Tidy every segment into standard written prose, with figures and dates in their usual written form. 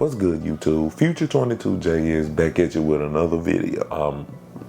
What's good, YouTube? Future 22J is back at you with another video. I'm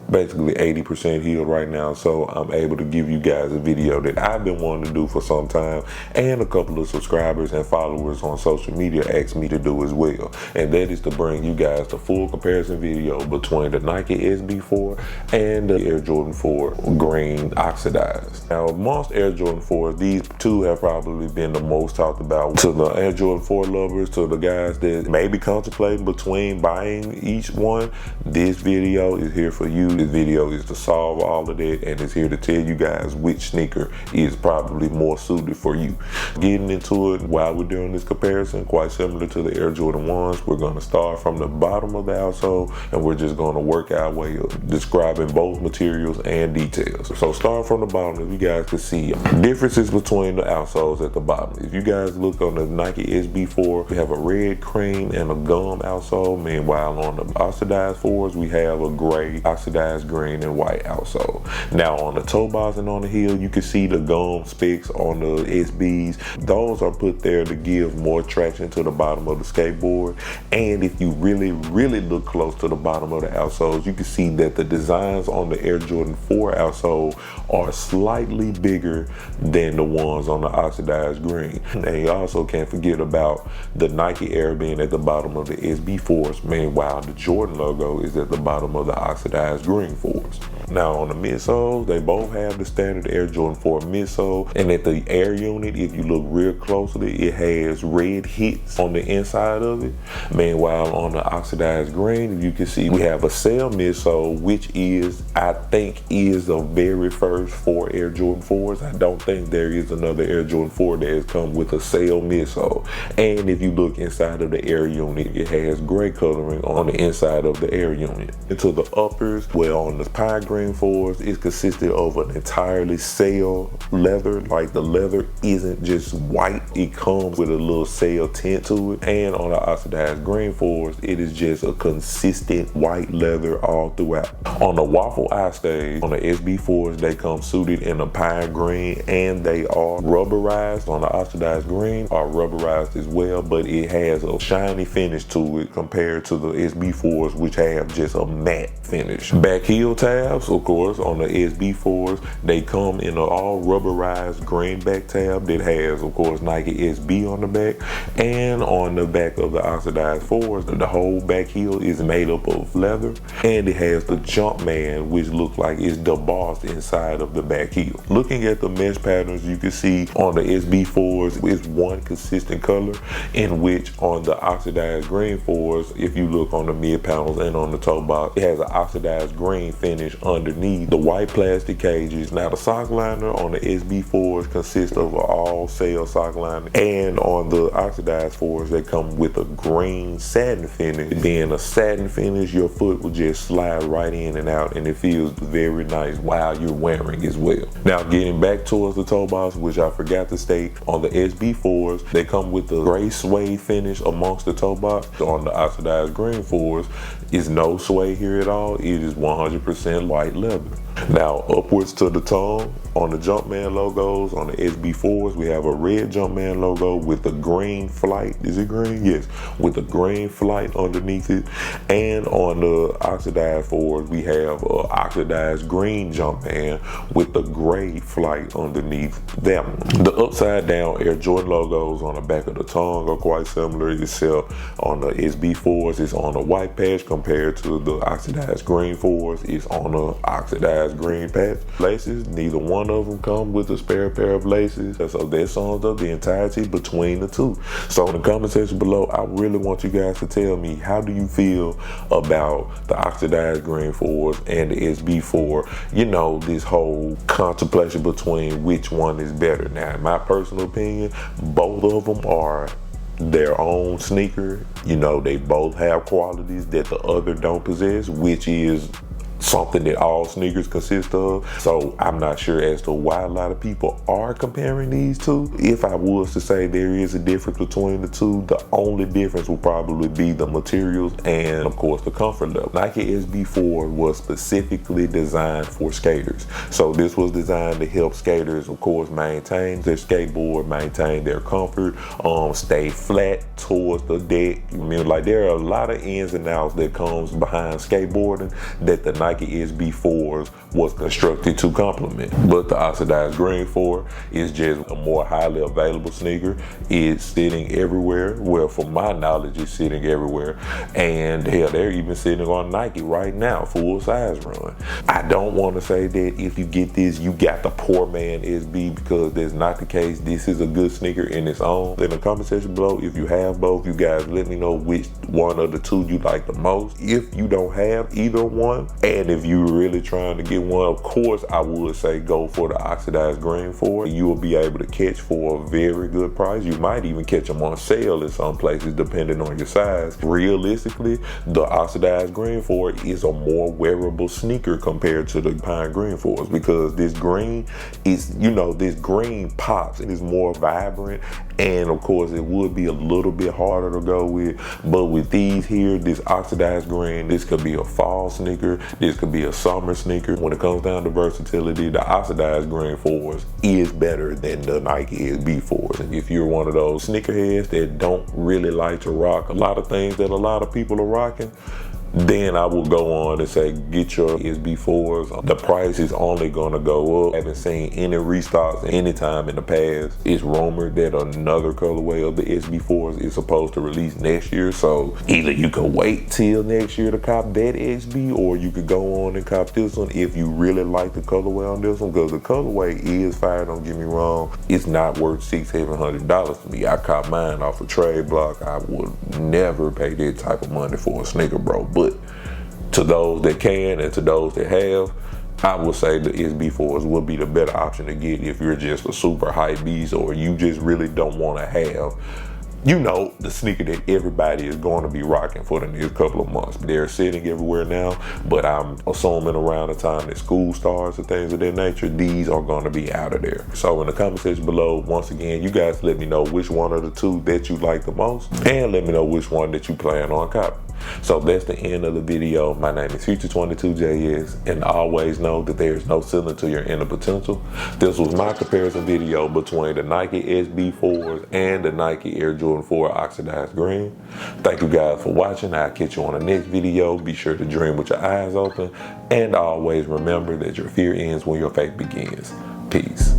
basically 80% healed right now, so I'm able to give you guys a video that I've been wanting to do for some time, and a couple of subscribers and followers on social media asked me to do as well. And that is to bring you guys the full comparison video between the Nike SB4 and the Air Jordan 4 green oxidized. Now, amongst Air Jordan 4s, these two have probably been the most talked about. To the Air Jordan 4 lovers, to the guys that may be contemplating between buying each one, this video is here for you. This video is to solve all of that, and it's here to tell you guys which sneaker is probably more suited for you. Getting into it while we're doing this comparison, quite similar to the Air Jordan 1s, we're going to start from the bottom of the outsole, and we're just going to work our way up, describing both materials and details. So start from the bottom, if you guys can see differences between the outsoles at the bottom. If you guys look on the Nike SB4, we have a red, cream, and a gum outsole. Meanwhile, on the oxidized 4s, we have a gray, oxidized green, and white outsole. Now on the toe box and on the heel, you can see the gum specks on the SBs. Those are put there to give more traction to the bottom of the skateboard. And if you really look close to the bottom of the outsoles, you can see that the designs on the Air Jordan 4 outsole are slightly bigger than the ones on the oxidized green. And you also can't forget about the Nike Air being at the bottom of the SB4s. Meanwhile, the Jordan logo is at the bottom of the oxidized green 4s. Now on the midsoles, they both have the standard Air Jordan 4 midsole, and at the Air unit, if you look real closely, it has red hits on the inside of it. Meanwhile, on the oxidized green, you can see we have a sail midsole, which is, I think, is the very first 4 Air Jordan 4s. I don't think there is another Air Jordan 4 that has come with a sail midsole. And if you look inside of the Air unit, it has gray coloring on the inside of the Air unit. Into the uppers, well, on the pie green 4s, it consisted of an entirely sail leather. Like, the leather isn't just white, it comes with a little sail tint to it. And on the oxidized green 4s, it is just a consistent white leather all throughout. On the waffle eye stage, on the SB4s, they come suited in a pie green, and they are rubberized. On the oxidized green are rubberized as well, but it has a shiny finish to it compared to the SB4s, which have just a matte finish. Back heel tabs, of course, on the SB4s, they come in an all rubberized green back tab that has, of course, Nike SB on the back. And on the back of the oxidized 4s, the whole back heel is made up of leather, and it has the Jumpman, which looks like it's embossed inside of the back heel. Looking at the mesh patterns, you can see on the SB4s, it's one consistent color, in which on the oxidized green 4s, if you look on the mid panels and on the toe box, it has an oxidized green finish underneath the white plastic cages. Now the sock liner on the SB4s consists of an all sail sock liner, and on the oxidized 4s, they come with a green satin finish. Being a satin finish, your foot will just slide right in and out, and it feels very nice while you're wearing as well. Now getting back towards the toe box, which I forgot to state, on the SB4s, they come with the gray suede finish amongst the toe box. On the oxidized green 4s, is no suede here at all. It is 100% white leather. Now upwards to the tongue, on the Jumpman logos, on the SB4s, we have a red Jumpman logo with a green flight. Is it green? Yes, with a green flight underneath it. And on the oxidized 4s, we have a oxidized green Jumpman with a gray flight underneath that one. The upside down Air Jordan logos on the back of the tongue are quite similar, except on the SB4s, it's on a white patch, compared to the oxidized green 4s, it's on a oxidized green patch. Laces, neither one of them come with a spare pair of laces, so that sums up the entirety between the two. So in the comment section below, I really want you guys to tell me, how do you feel about the oxidized green 4s and the SB4? You know, this whole contemplation between which one is better. Now, in my personal opinion, both of them are their own sneaker. You know, they both have qualities that the other don't possess, which is something that all sneakers consist of. So I'm not sure as to why a lot of people are comparing these two. If I was to say there is a difference between the two, the only difference will probably be the materials and of course the comfort level. Nike SB4 was specifically designed for skaters. So this was designed to help skaters, of course, maintain their skateboard, maintain their comfort, stay flat towards the deck. I mean, like, there are a lot of ins and outs that comes behind skateboarding that the Nike SB4s was constructed to complement. But the Oxidized Green 4 is just a more highly available sneaker. It's sitting everywhere. Well, from my knowledge, it's sitting everywhere. And hell, they're even sitting on Nike right now, full size run. I don't want to say that if you get this, you got the poor man SB, because that's not the case. This is a good sneaker in its own. In the comment section below, if you have both, you guys let me know which one of the two you like the most. If you don't have either one, and if you're really trying to get one, of course I would say go for the Oxidized Green 4. You will be able to catch for a very good price. You might even catch them on sale in some places depending on your size. Realistically, the Oxidized Green 4 is a more wearable sneaker compared to the Pine Green 4s, because this green is, you know, this green pops. It is more vibrant, and of course it would be a little bit harder to go with. But with these here, this Oxidized Green, this could be a fall sneaker, this could be a summer sneaker. When it comes down to versatility, the Oxidized Green 4s is better than the Nike SB 4s. And if you're one of those sneakerheads that don't really like to rock a lot of things that a lot of people are rocking, then I will go on and say get your SB4s. The price is only gonna go up. I haven't seen any restocks anytime in the past. It's rumored that another colorway of the SB4s is supposed to release next year. So either you can wait till next year to cop that SB, or you could go on and cop this one if you really like the colorway on this one, because the colorway is fire, don't get me wrong. It's not worth $600-700 to me. I caught mine off a trade block. I would never pay that type of money for a sneaker, bro. But to those that can and to those that have, I would say the SB4s will be the better option to get if you're just a super hype beast, or you just really don't want to have, you know, the sneaker that everybody is going to be rocking for the next couple of months. They're sitting everywhere now, but I'm assuming around the time that school starts and things of that nature, these are going to be out of there. So in the comment section below, once again, you guys let me know which one of the two that you like the most, and let me know which one that you plan on copying. So that's the end of the video. My name is Future22JS, and always know that there is no ceiling to your inner potential. This was my comparison video between the Nike SB4s and the Nike Air Jordan 4 Oxidized Green. Thank you guys for watching. I'll catch you on the next video. Be sure to dream with your eyes open, and always remember that your fear ends when your faith begins. Peace.